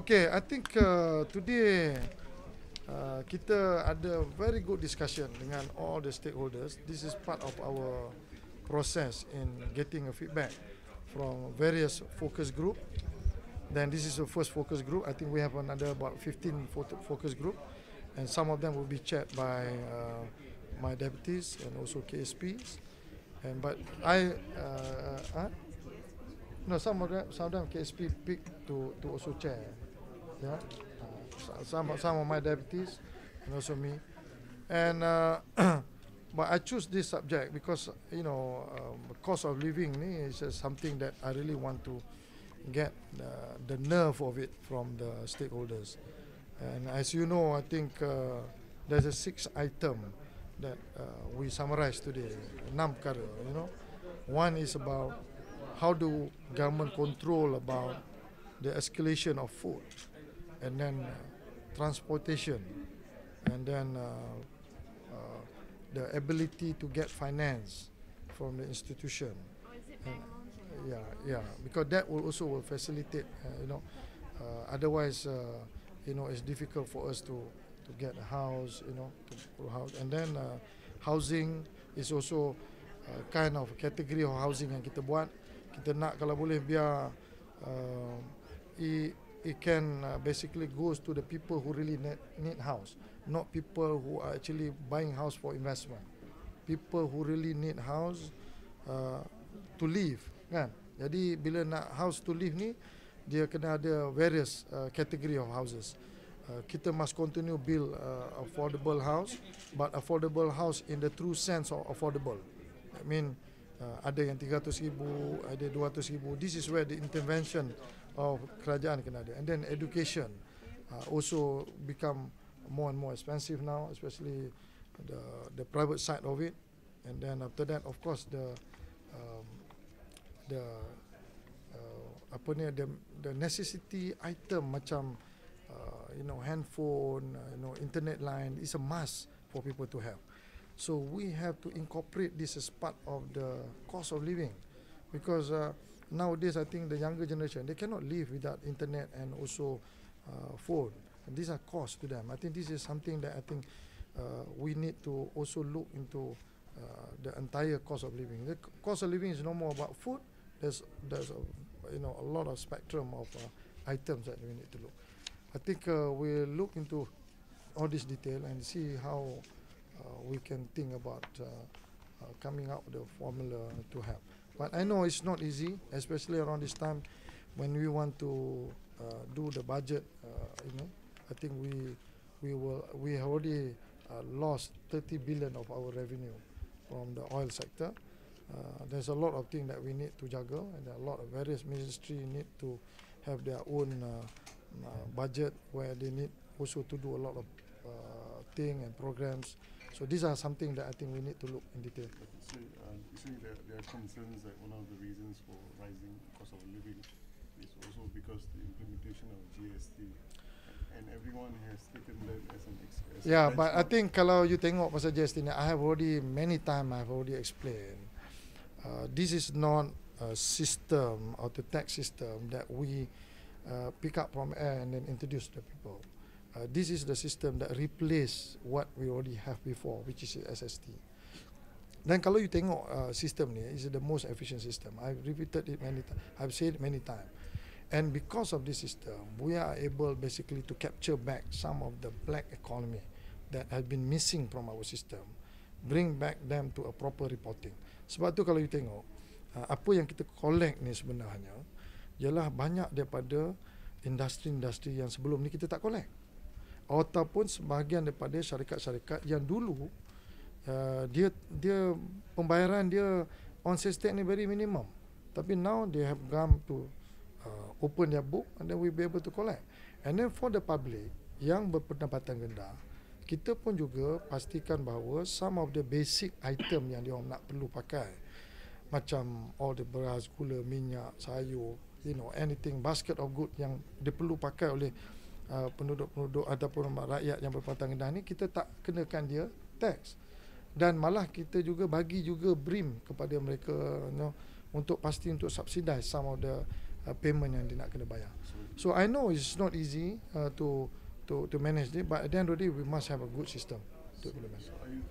Okay, I think today kita ada very good discussion dengan all the stakeholders. This is part of our process in getting a feedback from various focus group. Then this is the first focus group. I think we have another about 15 focus group, and some of them will be chaired by my deputies and also KSPs. And but no, some of them KSP pick to also chair. Yeah, some of my deputies and also me. And but I choose this subject because cost of living is something that I really want to get the nerve of it from the stakeholders. And as you know, I think there's a 6 item that we summarized today, 6 perkara. One is about how do government control about the escalation of food, and then transportation, and then the ability to get finance from the institution. Yeah, because that will also facilitate. Otherwise, it's difficult for us to get a house. To house, and then housing is also kind of category of housing yang kita buat. Kita nak kalau boleh biar it can basically goes to the people who really need house, not people who are actually buying house for investment. People who really need house to live, kan? Jadi bila nak house to live ni, dia kena ada various category of houses. Kita must continue build affordable house, but affordable house in the true sense of affordable. I mean, ada yang 300,000, ada 200,000. This is where the intervention of kerajaan kena ada. And then education also become more and more expensive now, especially the private side of it. And then after that, of course, the necessity item macam handphone, internet line is a must for people to have. So we have to incorporate this as part of the cost of living, because nowadays I think the younger generation, they cannot live without internet and also phone. And these are costs to them. I think this is something that I think we need to also look into the entire cost of living. The cost of living is no more about food. There's a lot of spectrum of items that we need to look. I think we'll look into all this detail and see how we can think about coming up with a formula to have. But I know it's not easy, especially around this time when we want to do the budget. I think we have already lost 30 billion of our revenue from the oil sector. There's a lot of things that we need to juggle, and a lot of various ministries need to have their own budget where they need also to do a lot of things and programs. So these are something that I think we need to look in detail. So you say that there are concerns that one of the reasons for rising cost of living is also because the implementation of GST, and everyone has taken that as an yeah, but I think kalau you tengok pasal GST ni, I have already explained. This is not a system or the tax system that we pick up from air and then introduce to people. This is the system that replace what we already have before, which is SST. Dan kalau you tengok system ni, is the most efficient system. I've repeated it many times. I've said it many times. And because of this system, we are able basically to capture back some of the black economy that has been missing from our system, bring back them to a proper reporting. Sebab tu kalau you tengok, apa yang kita collect ni sebenarnya ialah banyak daripada industri-industri yang sebelum ni kita tak collect, ataupun sebahagian daripada syarikat-syarikat yang dulu dia pembayaran dia on sales tax ni very minimum, tapi now they have come to open their book and then we be able to collect. And then for the public yang berpendapatan rendah, kita pun juga pastikan bahawa some of the basic item yang dia nak perlu pakai, macam all the beras, gula, minyak, sayur, anything, basket of good yang dia perlu pakai oleh penduduk-penduduk ataupun rakyat yang berpendapatan rendah ni, kita tak kenakan dia tax. Dan malah kita juga bagi juga beri kepada mereka untuk pasti untuk subsidize some of the payment yang dia nak kena bayar. So I know it's not easy to manage it, but at the end of the day we must have a good system to implement. So are you